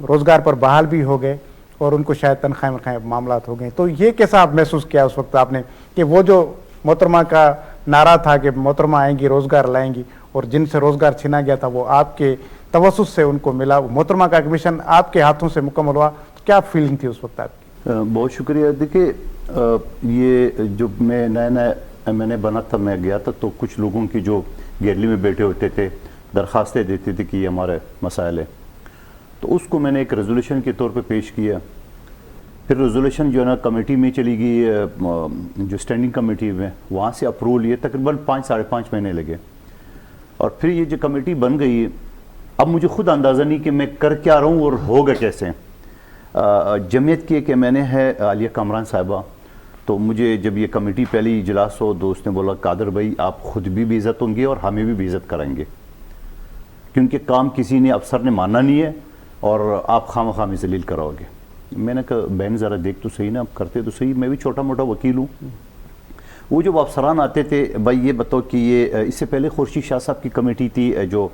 روزگار پر بحال بھی ہو گئے اور ان کو شاید تنخواہیں معاملات ہو گئے. تو یہ کیسا آپ محسوس کیا اس وقت آپ نے کہ وہ جو محترمہ کا نعرہ تھا کہ محترمہ آئیں گی روزگار لائیں گی اور جن سے روزگار چھینا گیا تھا وہ آپ کے توسط سے ان کو ملا, محترمہ کا ایڈمیشن آپ کے ہاتھوں سے مکمل ہوا, تو کیا فیلنگ تھی اس وقت آپ کی؟ بہت شکریہ. دیکھیے یہ جو میں نیا MNA بنا تھا, میں گیا تھا تو کچھ لوگوں کی جو گیلری میں بیٹھے ہوتے تھے درخواستیں دیتے تھے کہ یہ ہمارے مسائل ہے, تو اس کو میں نے ایک ریزولوشن کے طور پہ پیش کیا. پھر ریزولوشن جو ہے نا کمیٹی میں چلی گئی, جو اسٹینڈنگ کمیٹی میں, وہاں سے اپروول یہ تقریباً 5-5.5 مہینے لگے. اور پھر یہ جو کمیٹی بن گئی, اب مجھے خود اندازہ نہیں کہ میں کر کیا رہا ہوں اور ہوگا کیسے. جمعیت کی ایک MNA ہے عالیہ کامران صاحبہ, تو مجھے جب یہ کمیٹی پہلی اجلاس ہو تو اس نے بولا قادر بھائی آپ خود بھی عزت ہوں گے اور ہمیں بھی عزت کریں گے, کیونکہ کام کسی نے افسر نے ماننا نہیں ہے اور آپ خواہ مخواہ میں ذلیل کراؤ گے. میں نے کہا بہن ذرا دیکھ تو صحیح نا, آپ کرتے تو صحیح, میں بھی چھوٹا موٹا وکیل ہوں. وہ جب افسران آتے تھے, بھائی یہ بتاؤ کہ یہ اس سے پہلے خورشید شاہ صاحب کی کمیٹی تھی جو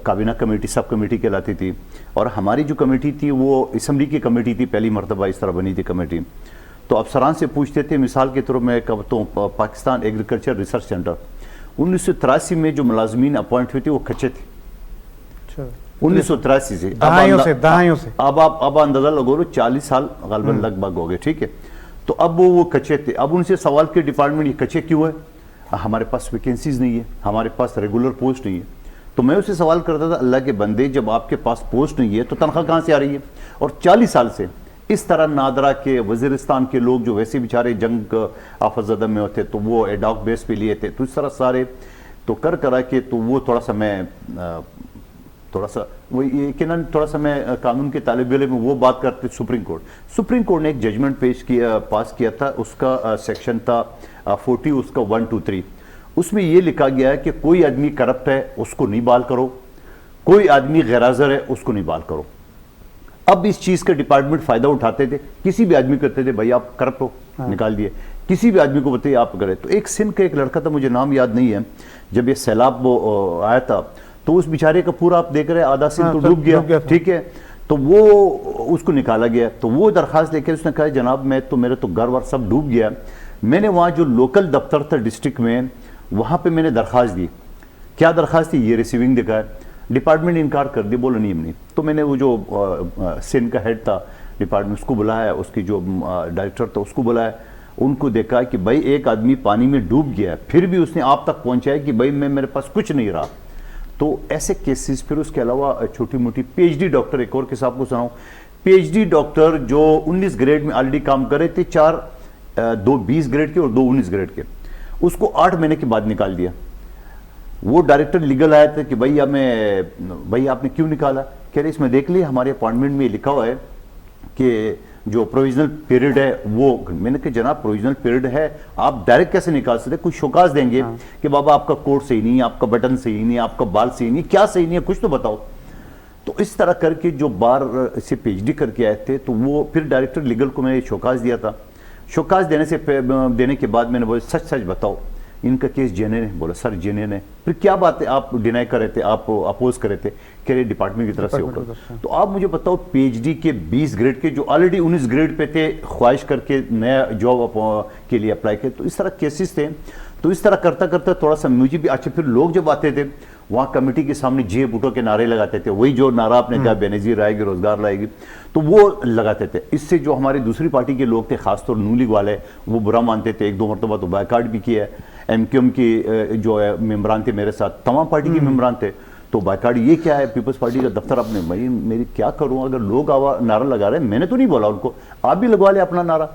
کابینہ کمیٹی سب کمیٹی کہلاتی تھی, اور ہماری جو کمیٹی تھی وہ اسمبلی کی کمیٹی تھی, پہلی مرتبہ اس طرح بنی تھی کمیٹی. تو افسران سے پوچھتے تھے, مثال کے طور میں کہتا ہوں پاکستان ایگریکلچر ریسرچ سینٹر 1983 میں جو ملازمین اپوائنٹ ہوئے تھے وہ کچے تھے. 1983 سے دہائیوں سے اب آپ اندازہ لگو لو 40 سال غالباً لگ بھگ ہو گئے, ٹھیک ہے. تو اب وہ کچے تھے. اب ان سے سوال کے ڈپارٹمنٹ یہ کچے کیوں ہے, ہمارے پاس ویکینسیز نہیں ہے, ہمارے پاس ریگولر پوسٹ نہیں ہے. تو میں اسے سوال کرتا تھا, اللہ کے بندے جب آپ کے پاس پوسٹ نہیں ہے تو تنخواہ کہاں سے آ رہی ہے؟ اور 40 سال سے اس طرح نادرا کے وزیرستان کے لوگ جو ویسے بیچارے جنگ آفت زدہ میں ہوتے تو وہ ایڈاک بیس پہ لیے تھے, تو اس طرح سارے تو کرا کے تو وہ تھوڑا سا وہ یقیناً تھوڑا سا میں قانون کے طالب علم میں وہ بات کرتے. سپریم کورٹ نے ایک ججمنٹ پاس کیا تھا, اس کا سیکشن تھا 40, اس کا 123. اس میں یہ لکھا گیا ہے کہ کوئی آدمی کرپٹ ہے اس کو نہیں بحال کرو, کوئی آدمی غیر حاضر ہے اس کو نہیں بحال کرو. اب اس چیز کا ڈپارٹمنٹ فائدہ اٹھاتے تھے, کسی بھی آدمی کو کہتے تھے بھائی آپ کرپٹ ہو, نکال دیے. کسی بھی آدمی کو بتائیے آپ کرے. تو ایک سندھ کا ایک لڑکا تھا, مجھے نام یاد نہیں ہے, جب یہ سیلاب آیا تھا تو اس بیچارے کا پورا آپ دیکھ رہے آدھا سندھ تو ڈوب گیا, ٹھیک ہے. تو وہ اس کو نکالا گیا, تو وہ درخواست لے کے اس نے کہا جناب میرے تو گھر ور سب ڈوب گیا. میں نے وہاں جو لوکل دفتر تھا ڈسٹرکٹ میں, وہاں پہ میں نے درخواست دی. کیا درخواست تھی؟ یہ ریسیونگ دکھایا. ڈپارٹمنٹ انکار کر دی, بولا نہیں. تو میں نے وہ جو سندھ کا ہیڈ تھا ڈپارٹمنٹ اس کو بلایا, اس کی جو ڈائریکٹر تھا اس کو بلایا. ان کو دیکھا کہ بھائی ایک آدمی پانی میں ڈوب گیا, پھر بھی اس نے آپ تک پہنچایا کہ بھائی میرے پاس کچھ نہیں رہا. تو ایسے کیسز. پھر اس کے علاوہ چھوٹی موٹی PhD ڈاکٹر, ایک اور کیس آپ کو سناؤں. PhD ڈاکٹر جو 19 گریڈ میں آلریڈی کام کر رہے تھے, 2 20 گریڈ کے اور 2 19 گریڈ کے, اس کو 8 مہینے کے بعد نکال دیا. وہ ڈائریکٹر لیگل آیا تھا کہ بھائی آپ نے کیوں نکالا؟ کہہ رہے اس میں دیکھ لیے ہمارے اپوائنٹمنٹ میں لکھا ہوا ہے کہ جو پروویژنل پیریڈ ہے وہ. میں نے کہا جناب پروویژنل پیریڈ ہے, آپ ڈائریکٹ کیسے نکال سکتے؟ کچھ شوکاز دیں گے کہ بابا آپ کا کوٹ صحیح نہیں ہے, آپ کا بٹن صحیح نہیں ہے, آپ کا بال صحیح نہیں ہے, کیا صحیح نہیں ہے کچھ تو بتاؤ. تو اس طرح کر کے جو بار سے PhD کر کے آئے تھے, تو وہ پھر ڈائریکٹر لیگل کو میں نے شوکاز دیا تھا. شوکاز دینے کے بعد میں نے بولا سچ بتاؤ ان کا کیس جینین ہے. بولا سر جینین ہے. پھر کیا بات ہے آپ ڈینائی کر رہے تھے, آپ اپوز کر رہے تھے؟ کہہ رہے ڈپارٹمنٹ کی طرف سے ہوگا. تو آپ مجھے بتاؤ PhD کے 20 گریڈ کے جو آلریڈی 19 گریڈ پہ تھے, خواہش کر کے نیا جاب کے لیے اپلائی کیا. تو اس طرح کیسز تھے. تو اس طرح کرتا تھوڑا سا مجھے بھی اچھا. پھر لوگ جب آتے تھے وہاں کمیٹی کے سامنے جے بھٹو کے نعرے لگاتے تھے, وہی جو نعرہ آپ نے کہا بے نظیر آئے گی روزگار لائے گی, تو وہ لگاتے تھے. اس سے جو ہماری دوسری پارٹی کے لوگ تھے, خاص طور نون لیگ والے, وہ برا مانتے تھے. 1-2 مرتبہ تو بائیکاٹ بھی کیا ہے. MQM کی جو ہے ممبران تھے میرے ساتھ, تمام پارٹی کے ممبران تھے. تو بائیکاٹ یہ کیا ہے, پیپلز پارٹی کا دفتر آپ نے, میری کیا کروں, اگر لوگ نعرہ لگا رہے ہیں, میں نے تو نہیں بولا ان کو, آپ بھی لگوا لیں اپنا نعرہ.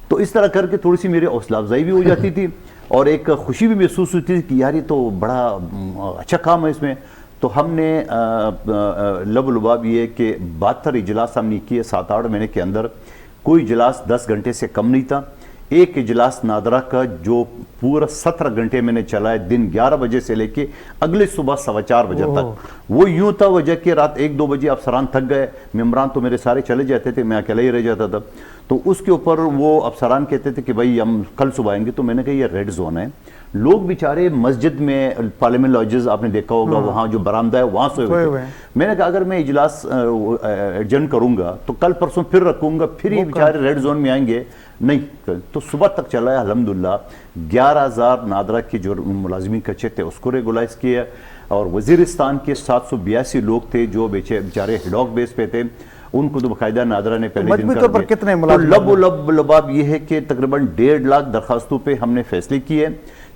تو اس طرح کر کے تھوڑی سی میری حوصلہ افزائی بھی ہو جاتی تھی اور ایک خوشی بھی محسوس ہوتی تھی کہ یار یہ تو بڑا اچھا کام ہے اس میں. تو ہم نے لب لباب یہ کہ 72 اجلاس ہم نے کیے 7-8 مہینے کے اندر. کوئی اجلاس 10 گھنٹے سے کم نہیں تھا. ایک اجلاس نادرا کا جو پورا 17 گھنٹے میں نے چلائے, دن 11 بجے سے لے کے اگلے صبح 4:15 بجے تک. وہ یوں تھا وجہ کہ رات 1-2 بجے افسران تھک گئے, ممبران تو میرے سارے چلے جاتے تھے, میں اکیلا ہی رہ جاتا تھا. تو اس کے اوپر وہ افسران کہتے تھے کہ بھائی ہم کل صبح آئیں گے. تو میں نے کہا یہ ریڈ زون ہے. لوگ بیچارے مسجد میں پارلیمنٹ لاجز آپ نے دیکھا ہوگا وہاں جو برآمدہ ہے وہاں سوئے ہوئے تھے. میں نے کہا اگر میں اجلاس ایڈجرن کروں گا تو کل پرسوں پھر رکھوں گا, پھر یہ بیچارے ریڈ زون میں آئیں گے نہیں. تو صبح تک چلا ہے الحمدللہ. 11,000 نادرا کے جو ملازمین کچے تھے اس کو ریگولائز کیا, اور وزیرستان کے 782 لوگ تھے جو بیچارے ہڈاک بیس پہ تھے, ان کو تو باقاعدہ نادرا نے پہلے دن کر دیا. لب و لباب یہ ہے کہ تقریباً 1.5 لاکھ درخواستوں پہ ہم نے فیصلے کیے,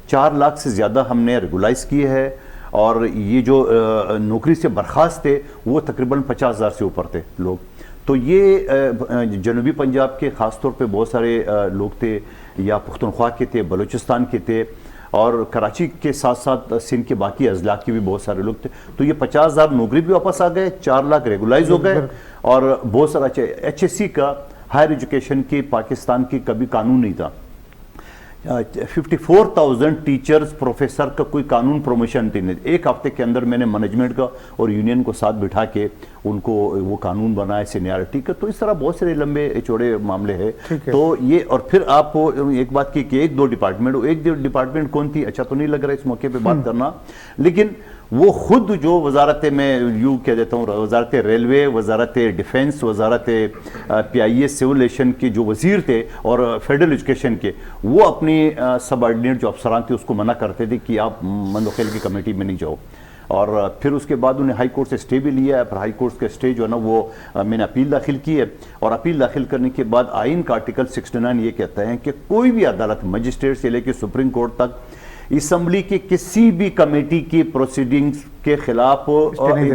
4 لاکھ سے زیادہ ہم نے ریگولائز کیے ہے, اور یہ جو نوکری سے برخاست تھے وہ تقریباً 50,000 سے اوپر تھے لوگ. تو یہ جنوبی پنجاب کے خاص طور پہ بہت سارے لوگ تھے, یا پختونخوا کے تھے, بلوچستان کے تھے, اور کراچی کے ساتھ ساتھ سندھ کے باقی اضلاع کے بھی بہت سارے لوگ تھے. تو یہ 50,000 نوکری بھی واپس آ گئے, 4 لاکھ ریگولائز ہو گئے, اور بہت سارا HSC کا ہائر ایجوکیشن کی پاکستان کی کبھی قانون نہیں تھا. 54,000 ٹیچرز پروفیسر کا کوئی قانون پروموشن تھی نہیں. ایک ہفتے کے اندر میں نے مینجمنٹ کا اور یونین کو ساتھ بٹھا کے ان کو وہ قانون بنائے سینیارٹی کا. تو اس طرح بہت سارے لمبے چوڑے معاملے ہیں. تو یہ, اور پھر آپ ایک بات کی کہ 1-2 ڈپارٹمنٹ, ایک ڈپارٹمنٹ کون تھی اچھا تو نہیں لگ رہا اس موقع پہ بات کرنا, لیکن وہ خود جو وزارت میں یوں کہہ دیتا ہوں, وزارت ریلوے, وزارت ڈیفنس, وزارت PIA سول ایشن کے جو وزیر تھے اور فیڈرل ایجوکیشن کے, وہ اپنی سب آرڈینیٹ جو افسران تھے اس کو منع کرتے تھے کہ آپ مندوخیل کی کمیٹی میں نہیں جاؤ. اور پھر اس کے بعد انہیں ہائی کورٹ سے اسٹے بھی لیا ہے. پر ہائی کورٹ کا اسٹے جو ہے نا وہ میں نے اپیل داخل کی ہے, اور اپیل داخل کرنے کے بعد آئین کا آرٹیکل 69 یہ کہتا ہے کہ کوئی بھی عدالت مجسٹریٹ سے لے کے سپریم کورٹ تک اسمبلی کے کسی بھی کمیٹی کی پروسیڈنگز کے خلاف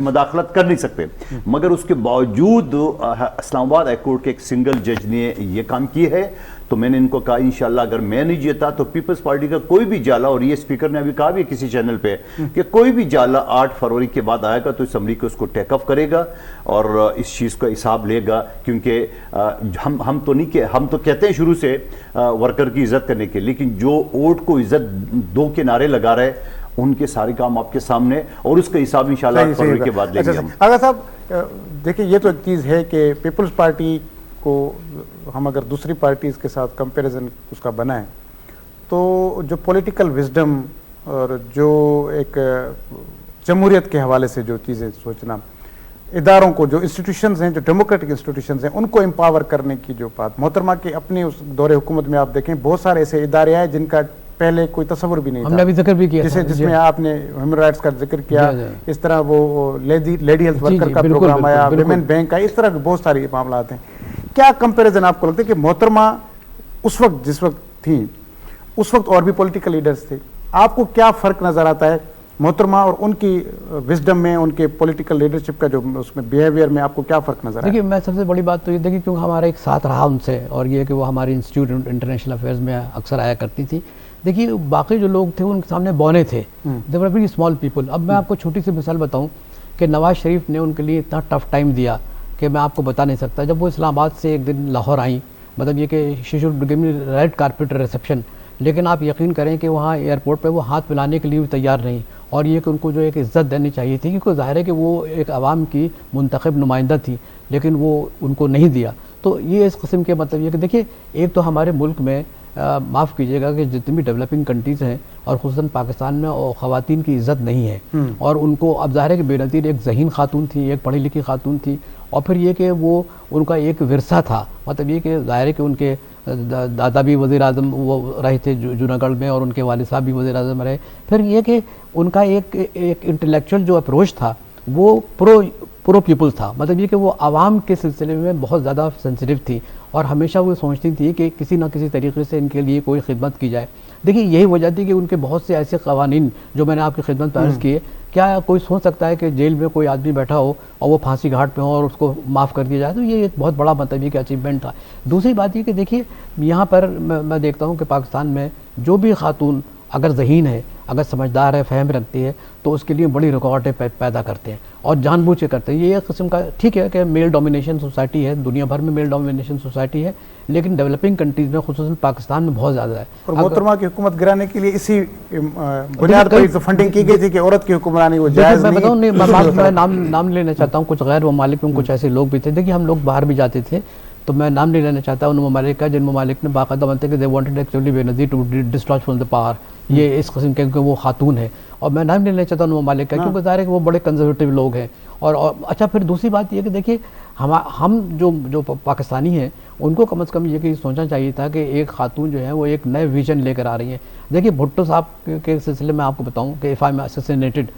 مداخلت کر نہیں سکتے. مگر اس کے باوجود اسلام آباد ہائی کورٹ کے ایک سنگل جج نے یہ کام کی ہے. تو میں نے ان کو کہا انشاءاللہ اگر میں نہیں جیتا تو پیپلز پارٹی کا کوئی بھی جالا, اور یہ اسپیکر نے ابھی کہا بھی کسی چینل پہ کہ کوئی بھی جالا 8 فروری کے بعد آئے گا تو اسمبلی کو اس کو ٹیک اپ کرے گا اور اس چیز کا حساب لے گا. کیونکہ ہم تو کہتے ہیں شروع سے ورکر کی عزت کرنے کے, لیکن جو ووٹ کو عزت دو کے نعرے لگا رہے ان کے سارے کام آپ کے سامنے, اور اس کا حساب انشاءاللہ 8 فروری کے بعد لیں گے ہم. آغا صاحب دیکھیں, یہ تو ایک چیز ہے کہ پیپلز پارٹی کو ہم اگر دوسری پارٹیز کے ساتھ کمپیریزن اس کا بنائیں تو جو پولیٹیکل وزڈم اور جو ایک جمہوریت کے حوالے سے جو چیزیں سوچنا, اداروں کو, جو انسٹیٹیوشنز ہیں, جو ڈیموکریٹک انسٹیٹیوشنز ہیں, ان کو امپاور کرنے کی جو بات محترمہ کی اپنی اس دور حکومت میں آپ دیکھیں بہت سارے ایسے ادارے ہیں جن کا پہلے کوئی تصور بھی نہیں تھا. ہم نے ابھی ذکر بھی کیا جس میں آپ نے ہیومن رائٹس کا ذکر کیا, اس طرح وہ لیڈی ہیلتھ ورکر کا پروگرام آیا, ویمن بینک کا, اس طرح کے بہت سارے معاملات ہیں. کیا کمپیریزن آپ کو لگتا ہے کہ محترمہ اس وقت جس وقت تھیں اس وقت اور بھی پولیٹیکل لیڈرز تھے, آپ کو کیا فرق نظر آتا ہے محترمہ اور ان کی وزڈم میں, ان کے پولیٹیکل لیڈرشپ کا جو اس میں بیہیویئر میں آپ کو کیا فرق نظر آتا ہے؟ دیکھیے میں سب سے بڑی بات تو یہ دیکھیے کیونکہ ہمارا ایک ساتھ رہا ان سے, اور یہ کہ وہ ہماری انسٹیٹیوٹ انٹرنیشنل افیئرز میں اکثر آیا کرتی تھی. دیکھیے باقی جو لوگ تھے ان کے سامنے بونے تھے, دے ور ویری اسمال پیپل. اب میں آپ کو چھوٹی سی مثال بتاؤں کہ نواز شریف نے ان کے لیے اتنا ٹف ٹائم دیا کہ میں آپ کو بتا نہیں سکتا. جب وہ اسلام آباد سے ایک دن لاہور آئیں, مطلب یہ کہ she should give me read carpet reception, لیکن آپ یقین کریں کہ وہاں ایئرپورٹ پہ وہ ہاتھ ملانے کے لیے بھی تیار نہیں, اور یہ کہ ان کو جو ایک عزت دینی چاہیے تھی کیونکہ ظاہر ہے کہ وہ ایک عوام کی منتخب نمائندہ تھی, لیکن وہ ان کو نہیں دیا. تو یہ اس قسم کے مطلب یہ کہ دیکھیے ایک تو ہمارے ملک میں معاف کیجیے گا کہ جتنی بھی ڈیولپنگ کنٹریز ہیں اور خصوصاً پاکستان میں خواتین کی عزت نہیں ہے, اور ان کو اب ظاہر ہے کہ بے نظیر ایک ذہین خاتون تھی, ایک پڑھی لکھی خاتون تھی, اور پھر یہ کہ وہ ان کا ایک ورثہ تھا, مطلب یہ کہ ظاہر ہے کہ ان کے دادا بھی وزیر اعظم وہ رہے تھے جونا گڑھ میں, اور ان کے والد صاحب بھی وزیر اعظم رہے. پھر یہ کہ ان کا ایک انٹلیکچوئل جو اپروچ تھا وہ پرو پیپل تھا, مطلب یہ کہ وہ عوام کے سلسلے میں بہت زیادہ سینسٹیو تھی, اور ہمیشہ وہ سوچتی تھی کہ کسی نہ کسی طریقے سے ان کے لیے کوئی خدمت کی جائے. دیکھیے یہی وجہ تھی کہ ان کے بہت سے ایسے قوانین جو میں نے آپ کی خدمت میں عرض کیے, کیا کوئی سوچ سکتا ہے کہ جیل میں کوئی آدمی بیٹھا ہو اور وہ پھانسی گھاٹ پہ ہو اور اس کو معاف کر دیا جائے؟ تو یہ ایک بہت بڑا مطلب یہ کہ اچیومنٹ تھا. دوسری بات یہ کہ دیکھیے یہاں پر میں دیکھتا ہوں کہ پاکستان میں جو بھی خاتون اگر ذہین ہے, اگر سمجھدار ہے, فہم رکھتی ہے, تو اس کے لیے بڑی رکاوٹیں پیدا کرتے ہیں اور جان بوجھ کے کرتے ہیں. یہ ایک قسم کا ٹھیک ہے کہ میل ڈومینیشن سوسائٹی ہے, دنیا بھر میں میل ڈومینیشن سوسائٹی ہے, لیکن ڈیولپنگ کنٹریز میں خصوصاً پاکستان میں بہت زیادہ ہے. اور محترمہ کی حکومت گرانے کے لیے اسی بنیاد پر فنڈنگ کی گئی تھی کہ عورت کی حکمرانی وہ جائز نہیں. میں نام لینا چاہتا ہوں, کچھ غیر ممالک میں کچھ ایسے لوگ بھی تھے. دیکھیے ہم لوگ باہر بھی جاتے تھے تو میں نام نہیں لینا چاہتا ان ممالک کا جن ممالک نے باقاعدہ بنتے کہ they wanted actually Benazir to dislodge from the power, یہ اس قسم کے کیونکہ وہ خاتون ہے، اور میں نام نہیں لینا چاہتا ان ممالک کا کیونکہ ظاہر ہے کہ وہ بڑے کنزرویٹو لوگ ہیں. اور اچھا پھر دوسری بات یہ کہ دیکھیے ہم جو پاکستانی ہیں ان کو کم از کم یہ کہ سوچنا چاہیے تھا کہ ایک خاتون جو ہے وہ ایک نئے ویژن لے کر آ رہی ہیں. دیکھیے بھٹو صاحب کے سلسلے میں آپ کو بتاؤں کہ اف آئی ایم اسیسینیٹڈ،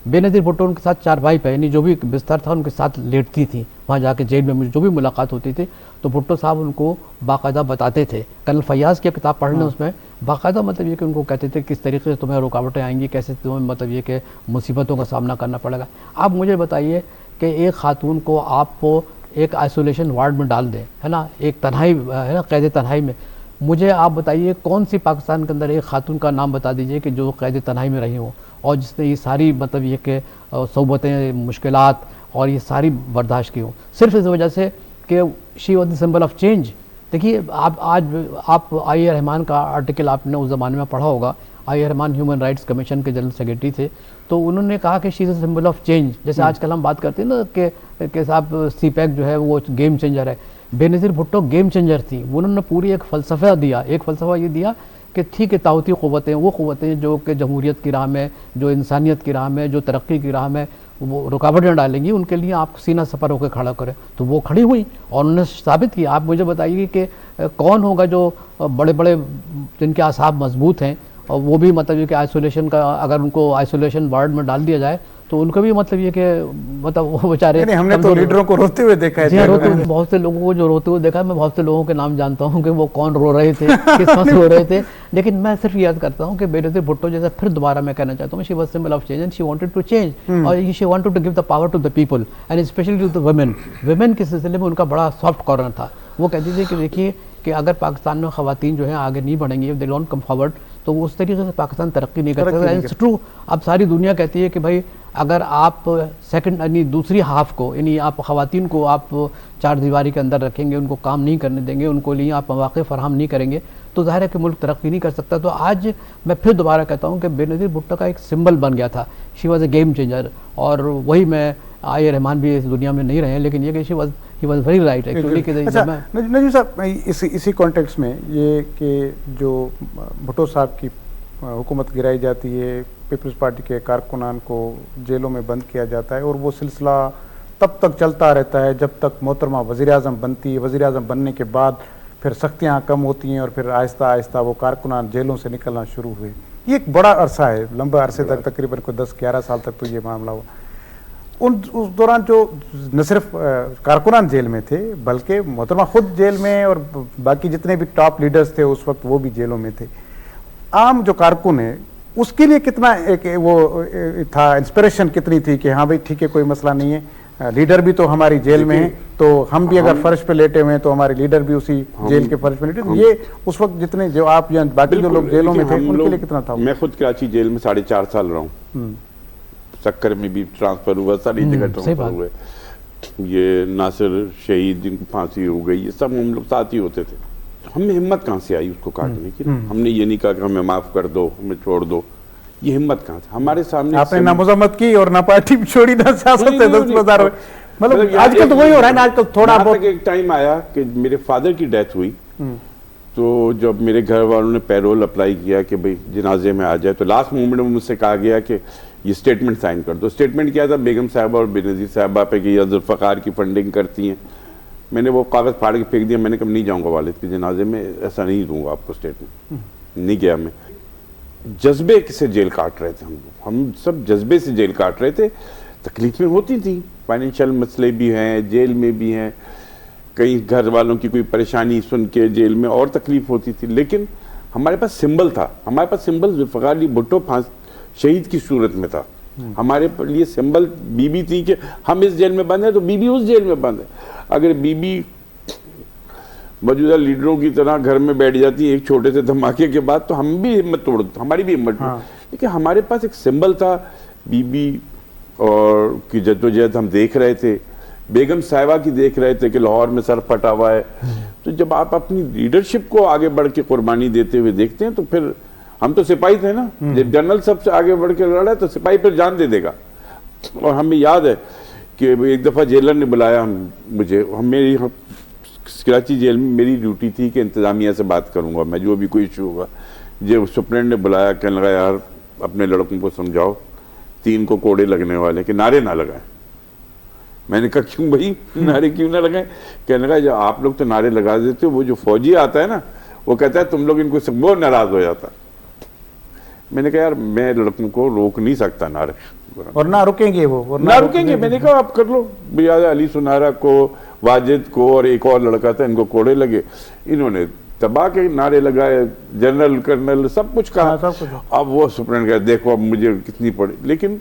بے نظیر بھٹو ان کے ساتھ چارپائی پہ یعنی جو بھی بستر تھا ان کے ساتھ لیٹتی تھی، وہاں جا کے جیل میں مجھے جو بھی ملاقات ہوتی تھی تو بھٹو صاحب ان کو باقاعدہ بتاتے تھے. کرنل فیاض کی کتاب پڑھ لیں، اس میں باقاعدہ مطلب یہ کہ ان کو کہتے تھے کس طریقے سے تمہیں رکاوٹیں آئیں گی، کیسے تمہیں مطلب یہ کہ مصیبتوں کا سامنا کرنا پڑے گا. آپ مجھے بتائیے کہ ایک خاتون کو آپ کو ایک آئسولیشن وارڈ میں ڈال دیں، ہے نا، ایک تنہائی ہے نا، قید تنہائی میں. مجھے آپ بتائیے کون سی پاکستان کے اندر ایک خاتون کا نام بتا دیجئے کہ جو قید تنہائی میں رہی ہوں اور جس نے یہ ساری مطلب یہ کہ صعوبتیں، مشکلات اور یہ ساری برداشت کی ہوں صرف اس وجہ سے کہ شی was the symbol of change. دیکھیے آپ آئی اے رحمان کا آرٹیکل آپ نے اس زمانے میں پڑھا ہوگا. آئی اے رحمان ہیومن رائٹس کمیشن کے جنرل سیکرٹری تھے، تو انہوں نے کہا کہ شی از اے سمبل آف چینج. جیسے آج کل ہم بات کرتے ہیں نا کہ صاحب سی پیک جو ہے وہ گیم چینجر ہے، بے نظیر بھٹو گیم چینجر تھی. انہوں نے پوری ایک فلسفہ دیا، ایک فلسفہ یہ دیا کہ ٹھیک ہے طاغوتی قوتیں، وہ قوتیں جو کہ جمہوریت کی راہ میں، جو انسانیت کی راہ میں، جو ترقی کی راہ میں وہ رکاوٹیں ڈالیں گی، ان کے لیے آپ سینہ سپر ہو کے کھڑا کریں. تو وہ کھڑی ہوئی اور انہوں نے ثابت کیا. آپ مجھے بتائیے کہ کون ہوگا جو بڑے بڑے جن کے اعصاب مضبوط ہیں اور وہ بھی مطلب یہ کہ آئسولیشن کا اگر ان کو آئسولیشن وارڈ میں ڈال دیا جائے تو ان کو بھی مطلب یہ کہ مطلب وہ بیچارے، ہم نے تو لیڈروں کو روتے ہوئے دیکھا ہے. روتے ہوئے بہت سے لوگوں کو جو روتے ہوئے دیکھا ہے، میں بہت سے لوگوں کے نام جانتا ہوں کہ وہ کون رو رہے تھے، کس وقت رو رہے تھے. لیکن میں صرف یاد کرتا ہوں کہ بے نظیر بھٹو جیسا پھر دوبارہ میں کہنا چاہتا ہوں، she was symbol of change and she wanted to change اور she wanted to give the power to the people and especially to the women. Women کے سلسلے میں ان کا بڑا سافٹ کارنر تھا. وہ کہتی تھی کہ دیکھیے کہ اگر پاکستان میں خواتین جو ہیں آگے نہیں بڑھیں گی، دے ڈونٹ کم فارورڈ، تو وہ اس طریقے سے پاکستان ترقی نہیں کر سکتا. It's true. اب ساری دنیا کہتی ہے کہ بھائی اگر آپ سیکنڈ یعنی دوسری ہاف کو، یعنی آپ خواتین کو آپ چار دیواری کے اندر رکھیں گے، ان کو کام نہیں کرنے دیں گے، ان کو لیے آپ مواقع فراہم نہیں کریں گے تو ظاہر ہے کہ ملک ترقی نہیں کر سکتا. تو آج میں پھر دوبارہ کہتا ہوں کہ بے نظیر بھٹو کا ایک سمبل بن گیا تھا. She was a game changer. اور وہی میں آئی اے رحمان بھی اس دنیا میں نہیں رہے، لیکن یہ کہ he was very right actually. Najeeb Sahib اسی کانٹیکس میں یہ کہ جو بھٹو صاحب کی حکومت گرائی جاتی ہے، پیپلز پارٹی کے کارکنان کو جیلوں میں بند کیا جاتا ہے اور وہ سلسلہ تب تک چلتا رہتا ہے جب تک محترمہ وزیر اعظم بنتی ہے. وزیر اعظم بننے کے بعد پھر سختیاں کم ہوتی ہیں اور پھر آہستہ آہستہ وہ کارکنان جیلوں سے نکلنا شروع ہوئے. یہ ایک بڑا عرصہ ہے، لمبا عرصے تک، تقریباً کوئی 10-11 سال تک تو یہ معاملہ ہوا. اس دوران جو نہ صرف کارکنان جیل میں تھے بلکہ محترمہ خود جیل میں اور باقی جتنے بھی ٹاپ لیڈرز تھے اس وقت وہ بھی جیلوں میں تھے. عام جو کارکن ہے اس کے لیے کتنا ایک وہ تھا، انسپریشن کتنی تھی کہ ہاں بھائی ٹھیک ہے کوئی مسئلہ نہیں ہے، لیڈر بھی تو ہماری جیل میں ہیں تو ہم بھی اگر فرش پہ لیٹے ہوئے ہیں تو ہمارے لیڈر بھی اسی جیل کے فرش پہ لیٹے. یہ اس وقت جتنے جو آپ یا باقی جو لوگ جیلوں میں تھے ان کے لیے کتنا تھا؟ میں خود کراچی جیل میں 4.5 سال رہا ہوں، سکر میں بھی ٹرانسفر ہوا، ساری جگہ ٹرانسفر ہوئے. یہ ناصر شہید جن کو پھانسی ہو گئی، یہ سب ہم لوگ ساتھ ہی ہوتے تھے. ہمیں ہمت کہاں سے آئی اس کو کاٹنے کی؟ ہم نے یہ نہیں کہا کہ ہمیں معاف کر دو، ہمیں چھوڑ دو. یہ ہمت کہاں سے؟ ہمارے سامنے آپ نے نہ مذمت کی اور نہ پارٹی چھوڑی نہ سیاست سے دستبردار ہوئے. مطلب آج کل تو وہی ہو رہا ہے نا، آج کل تھوڑا بہت. ایک ٹائم آیا کہ میرے فادر کی ڈیتھ ہوئی تو جب میرے گھر والوں نے پیرول اپلائی کیا کہ بھئی جنازے میں آ جائے تو لاسٹ مومنٹ میں مجھ سے کہا گیا کہ یہ سٹیٹمنٹ سائن کر دو. سٹیٹمنٹ کیا تھا؟ بیگم صاحبہ اور بے نظیر صاحبہ پہ کہ یہ ذوالفقار کی فنڈنگ کرتی ہیں. میں نے وہ کاغذ پھاڑ کے پھینک دیا. میں نے کہا نہیں جاؤں گا والد کے جنازے میں، ایسا نہیں دوں گا آپ کو سٹیٹمنٹ. نہیں گیا میں. جذبے سے جیل کاٹ رہے تھے ہم سب جذبے سے جیل کاٹ رہے تھے. تکلیفیں ہوتی تھیں، فائنینشیل مسئلے بھی ہیں، جیل میں بھی ہیں، کئی گھر والوں کی کوئی پریشانی سن کے جیل میں اور تکلیف ہوتی تھی. لیکن ہمارے پاس سمبل تھا، ہمارے پاس سمبل ذوالفقار علی بھٹو شہید کی صورت میں تھا. ہمارے لیے سمبل بی بی تھی کہ ہم اس جیل میں بند ہیں تو بی بی اس جیل میں بند ہے. اگر بی بی موجودہ لیڈروں کی طرح گھر میں بیٹھ جاتی ایک چھوٹے سے دھماکے کے بعد تو ہم بھی ہمت توڑ، ہماری بھی ہمت توڑ. لیکن ہمارے پاس ایک سمبل تھا، بی بی اور کی جدوجہد ہم دیکھ رہے تھے، بیگم صاحبہ کی دیکھ رہے تھے کہ لاہور میں سر پھٹا ہوا ہے. تو جب آپ اپنی لیڈرشپ کو آگے بڑھ کے قربانی دیتے ہوئے دیکھتے ہیں تو پھر ہم تو سپاہی تھے نا، جب جنرل سب سے آگے بڑھ کے لڑا تو سپاہی پھر جان دے دے گا. اور ہمیں یاد ہے کہ ایک دفعہ جیلر نے بلایا مجھے، میری کراچی جیل میں میری ڈیوٹی تھی کہ انتظامیہ سے بات کروں گا میں، جو بھی کوئی ایشو ہوگا. جو سپرنٹ نے بلایا، کہنے لگا یار اپنے لڑکوں کو سمجھاؤ 3 کو کوڑے لگنے والے کہ نعرے نہ لگائیں. میں نے کہا کیوں بھائی نعرے کیوں نہ لگائیں؟ کہنے لگا جو آپ لوگ تو نعرے لگا دیتے ہو، وہ جو فوجی آتا ہے نا وہ کہتا ہے تم لوگ ان کو وہ ناراض ہو جاتا. میں نے کہا یار میں لڑکوں کو روک نہیں سکتا نعرے، اور نہ رکیں گے وہ، نہ رکیں گے. میں نے کہا آپ کر لو. علی سنارا کو، واجد کو اور ایک اور لڑکا تھا، ان کو کوڑے لگے، انہوں نے تباہ کے نعرے لگائے، جنرل کرنل سب کچھ کہا. اب وہ سپرنٹ کہا دیکھو اب مجھے کتنی پڑی. لیکن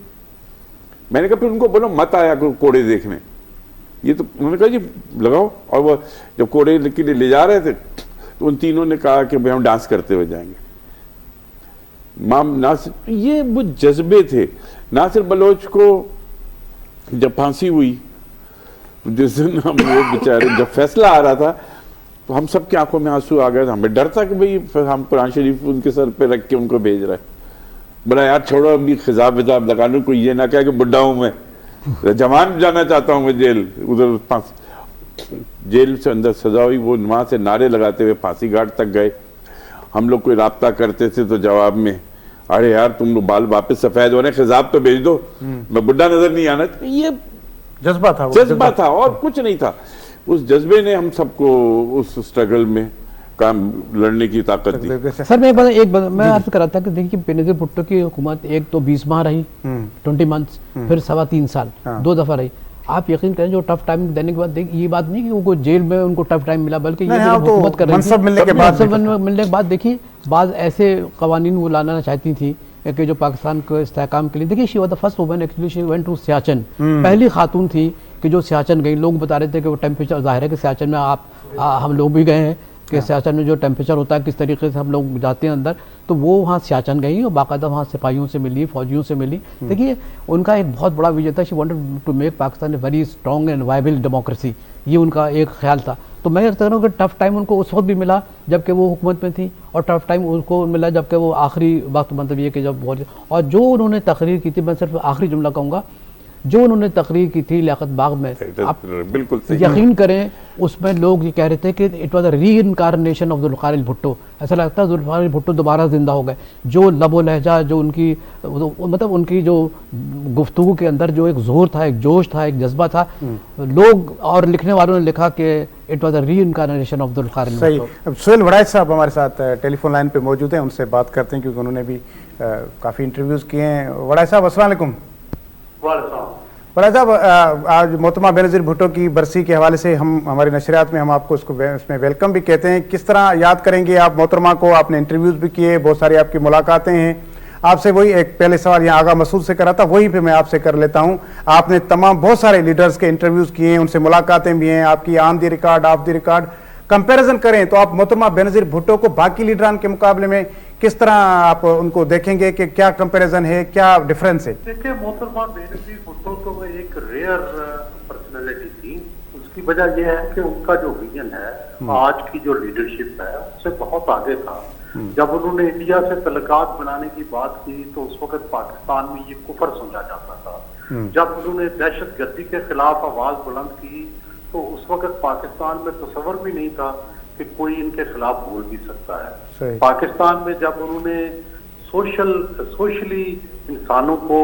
میں نے کہا پھر ان کو بولو مت آیا کوڑے دیکھنے. یہ تو انہوں نے کہا جی لگاؤ. اور وہ جب کوڑے کے لیے لے جا رہے تھے تو ان تینوں نے کہا کہ ہم ڈانس کرتے ہوئے جائیں گے. ناصر، یہ وہ جذبے تھے. ناصر بلوچ کو جب پھانسی ہوئی، جس دن ہم وہ بیچارے جب فیصلہ آ رہا تھا تو ہم سب کی آنکھوں میں آنسو آ گئے. ہمیں ڈر تھا کہ بھئی ہم قرآن شریف ان کے سر پہ رکھ کے ان کو بھیج رہے ہیں. بڑا یار چھوڑو ابھی خضاب وضاب لگا لوں، کوئی یہ نہ کہے کہ بڈھا ہوں میں، جوان جانا چاہتا ہوں میں جیل. ادھر جیل سے اندر سزا ہوئی، وہ وہاں سے نعرے لگاتے ہوئے پھانسی گھاٹ تک گئے. ہم لوگ کوئی رابطہ کرتے تھے تو جواب میں ارے یار تم لوگ بال واپس سفید ہو رہے ہیں، خضاب تو بھیج دو، میں بڈھا نظر نہیں آنا. یہ جذبہ تھا، جذبہ تھا اور کچھ نہیں تھا. اس جذبے نے ہم سب کو اس اسٹرگل میں کام لڑنے کی طاقت دی. سر میں عرض کر رہا تھا کہ دیکھیے بینظیر بھٹو کی حکومت ایک تو 20 ماہ رہی، 20 منتھس، پھر 3.25 سال، 2 دفعہ رہی. آپ یقین کریں جو ٹف ٹائم دینے کے بعد یہ بات نہیں کہ ان کو جیل میں ان کو ٹف ٹائم ملا، بلکہ یہ حکومت کر رہی تھی منصب ملنے کے بعد دیکھیے بعض ایسے قوانین وہ لانا چاہتی تھی کہ جو پاکستان کو استحکام کے لیے. دیکھیے she was the first woman actually, she went to Siachen, پہلی خاتون تھی کہ جو سیاچن گئی. لوگ بتا رہے تھے کہ وہ ٹیمپریچر، ظاہر ہے کہ سیاچن میں ہم لوگ بھی گئے ہیں کہ سیاچن میں جو ٹیمپریچر ہوتا ہے کس طریقے سے ہم لوگ جاتے ہیں اندر، تو وہ وہاں سیاچن گئی اور باقاعدہ وہاں سپاہیوں سے ملی، فوجیوں سے ملی. دیکھیے ان کا ایک بہت بڑا ویژن تھا، she wanted to make Pakistan a very strong and viable democracy. یہ ان کا ایک خیال تھا. تو میں کہہ رہا ہوں کہ ٹف ٹائم ان کو اس وقت بھی ملا جب کہ وہ حکومت میں تھی، اور ٹف ٹائم ان کو ملا جب کہ وہ آخری وقت، مطلب یہ کہ جب اور جو انہوں نے تقریر کی تھی، میں صرف آخری جملہ کہوں گا، جو انہوں نے تقریر کی تھی لیاقت باغ میں، آپ بالکل یقین کریں اس میں لوگ یہ کہہ رہے تھے کہ it was a reincarnation of Zulfikar Bhutto. ایسا لگتا ہے ذوالفقار بھٹو دوبارہ زندہ ہو گئے. جو لب و لہجہ، جو ان کی مطلب ان کی جو گفتگو کے اندر جو ایک زور تھا، ایک جوش تھا، ایک جذبہ تھا، لوگ اور لکھنے والوں نے لکھا کہ it was a reincarnation of Zulfikar Bhutto. صحیح. سہیل وڑائچ صاحب ہمارے ساتھ ٹیلی فون لائن پہ موجود ہیں، ان سے بات کرتے ہیں کیونکہ انہوں نے بھی کافی انٹرویوز کیے ہیں. وڑائچ صاحب السلام علیکم. وڑائچ صاحب آج محترمہ بینظیر بھٹو کی برسی کے حوالے سے ہماری نشریات میں ہم آپ کو اس میں ویلکم بھی کہتے ہیں. کس طرح یاد کریں گے آپ محترمہ کو؟ آپ نے انٹرویوز بھی کیے، بہت ساری آپ کی ملاقاتیں ہیں. آپ سے وہی ایک پہلے سوال یہاں آغا مسعود سے کرا تھا، وہی پہ میں آپ سے کر لیتا ہوں. آپ نے تمام بہت سارے لیڈرز کے انٹرویوز کیے ہیں، ان سے ملاقاتیں بھی ہیں، آپ کی on the record off the record. Comparison کریں تو آپ محترمہ بینظیر بھٹو کو باقی لیڈران کے مقابلے میں کس طرح آپ ان کو دیکھیں گے کہ کیا کمپیریزن ہے، کیا ڈیفرنس ہے؟ دیکھیں محترمہ بینظیر بھٹو تو وہ ایک ریئر پرسنالٹی تھی. اس کی وجہ یہ ہے کہ ان کا جو ویژن ہے آج کی جو لیڈرشپ ہے اس سے بہت آگے تھا. جب انہوں نے انڈیا سے تعلقات بنانے کی بات کی تو اس وقت پاکستان میں یہ کفر سمجھا جاتا تھا. جب انہوں نے دہشت گردی کے خلاف آواز بلند کی تو اس وقت پاکستان میں تصور بھی نہیں تھا کہ کوئی ان کے خلاف بول بھی سکتا ہے. پاکستان میں جب انہوں نے سوشلی انسانوں کو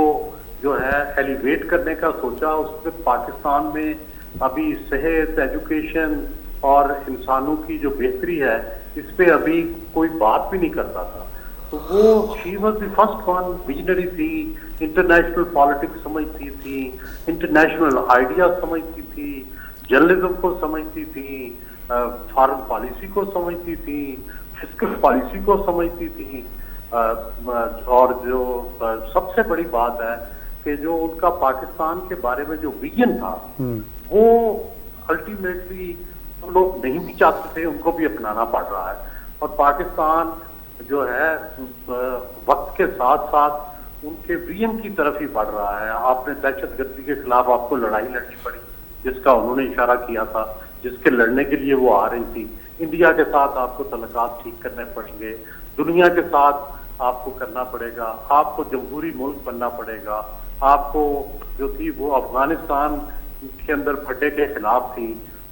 جو ہے ایلیویٹ کرنے کا سوچا، اس وقت پاکستان میں ابھی صحت، ایجوکیشن اور انسانوں کی جو بہتری ہے اس پہ ابھی کوئی بات بھی نہیں کرتا تھا. تو وہ شی was the first one, visionary تھی، انٹرنیشنل پالیٹکس سمجھتی تھی، انٹرنیشنل آئیڈیا سمجھتی تھی، جرنلزم کو سمجھتی تھی، فارن پالیسی کو سمجھتی تھی، فسکل پالیسی کو سمجھتی تھی. اور جو سب سے بڑی بات ہے کہ جو ان کا پاکستان کے بارے میں جو ویژن تھا وہ الٹیمیٹلی ہم لوگ نہیں بھی چاہتے تھے، ان کو بھی اپنانا پڑ رہا ہے. اور پاکستان جو ہے وقت کے ساتھ ساتھ ان کے ویژن کی طرف ہی بڑھ رہا ہے. آپ نے دہشت گردی کے خلاف آپ کو لڑائی لڑنی پڑی جس کا انہوں نے اشارہ کیا تھا، جس کے لڑنے کے لیے وہ آ رہی تھی. انڈیا کے ساتھ آپ کو تعلقات ٹھیک کرنے پڑیں گے، دنیا کے ساتھ آپ کو کرنا پڑے گا، آپ کو جمہوری ملک بننا پڑے گا. آپ کو جو تھی وہ افغانستان کے اندر پھٹے کے خلاف تھی،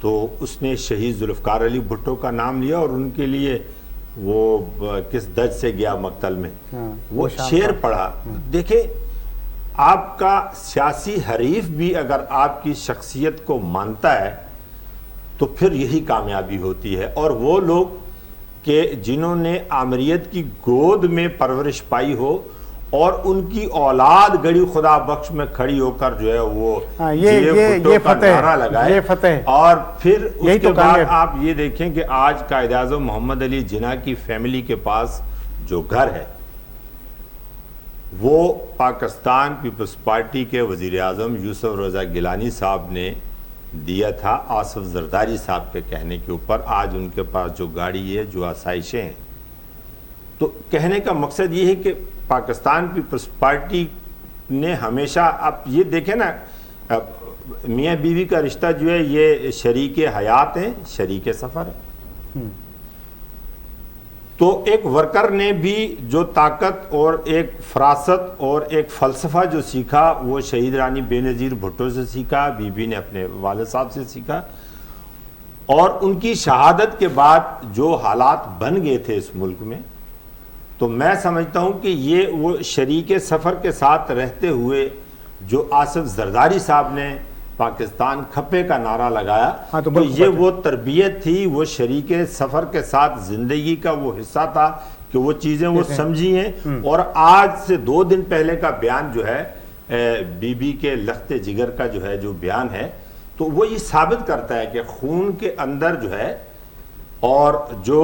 تو اس نے شہید ذوالفقار علی بھٹو کا نام لیا اور ان کے لیے وہ کس درج سے گیا مقتل میں وہ شعر پڑھا. دیکھیں آپ کا سیاسی حریف بھی اگر آپ کی شخصیت کو مانتا ہے تو پھر یہی کامیابی ہوتی ہے. اور وہ لوگ کہ جنہوں نے آمریت کی گود میں پرورش پائی ہو اور ان کی اولاد گڑی خدا بخش میں کھڑی ہو کر جو ہے وہ یہ فتح لگائے اور پھر اس کے بعد آپ یہ دیکھیں کہ آج قائد اعظم محمد علی جناح کی فیملی کے پاس جو گھر ہے وہ پاکستان پیپلز پارٹی کے وزیر اعظم یوسف رضا گیلانی صاحب نے دیا تھا آصف زرداری صاحب کے کہنے کے اوپر. آج ان کے پاس جو گاڑی ہے جو آسائشیں ہیں. تو کہنے کا مقصد یہ ہے کہ پاکستان پیپلز پارٹی نے ہمیشہ آپ یہ دیکھیں نا میاں بیوی کا رشتہ جو ہے یہ شریک حیات ہیں شریک سفر ہے. تو ایک ورکر نے بھی جو طاقت اور ایک فراست اور ایک فلسفہ جو سیکھا وہ شہید رانی بے نظیر بھٹو سے سیکھا, بی بی نے اپنے والد صاحب سے سیکھا. اور ان کی شہادت کے بعد جو حالات بن گئے تھے اس ملک میں تو میں سمجھتا ہوں کہ یہ وہ شریک سفر کے ساتھ رہتے ہوئے جو آصف زرداری صاحب نے پاکستان کھپے کا نعرہ لگایا تو یہ وہ تربیت تھی, وہ شریک سفر کے ساتھ زندگی کا وہ حصہ تھا کہ وہ چیزیں وہ سمجھی ہیں. اور آج سے 2 دن پہلے کا بیان جو ہے بی بی کے لخت جگر کا جو ہے جو بیان ہے تو وہ یہ ثابت کرتا ہے کہ خون کے اندر جو ہے اور جو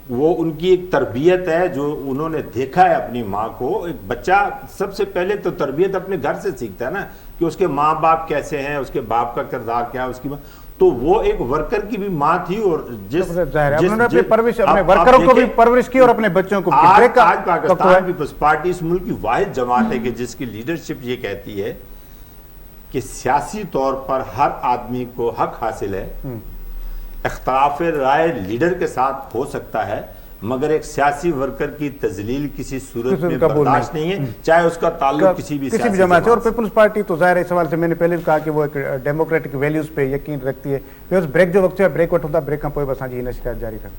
وہ ان کی ایک تربیت ہے جو انہوں نے دیکھا ہے اپنی ماں کو. ایک بچہ سب سے پہلے تو تربیت اپنے گھر سے سیکھتا ہے نا کہ اس کے ماں باپ کیسے ہیں, اس کے باپ کا کردار کیا ہے, اس کی ماں. تو وہ ایک ورکر کی بھی ماں تھی اور انہوں نے اپنی پرورش اپنے ورکروں کو بھی پرورش کی اور اپنے بچوں کو بھی. آج پاکستان پیپلز پارٹی اس ملک کی واحد جماعت ہے کہ جس کی لیڈرشپ یہ کہتی ہے کہ سیاسی طور پر ہر آدمی کو حق حاصل ہے, اختلاف رائے لیڈر کے ساتھ ہو سکتا ہے مگر ایک سیاسی ورکر کی تذلیل کسی صورت میں برداشت نہیں ہے چاہے اس کا تعلق کسی بھی جماعت سے. اور پیپلز پارٹی تو ظاہر ہے اس سوال سے میں نے پہلے بھی کہا کہ وہ ایک ڈیموکریٹک ویلیوز پہ یقین رکھتی ہے. بریک جو وقت ہے بریک وقت ہوتا ہے, بریک کا پوئے بس جی نشریات جاری کریں.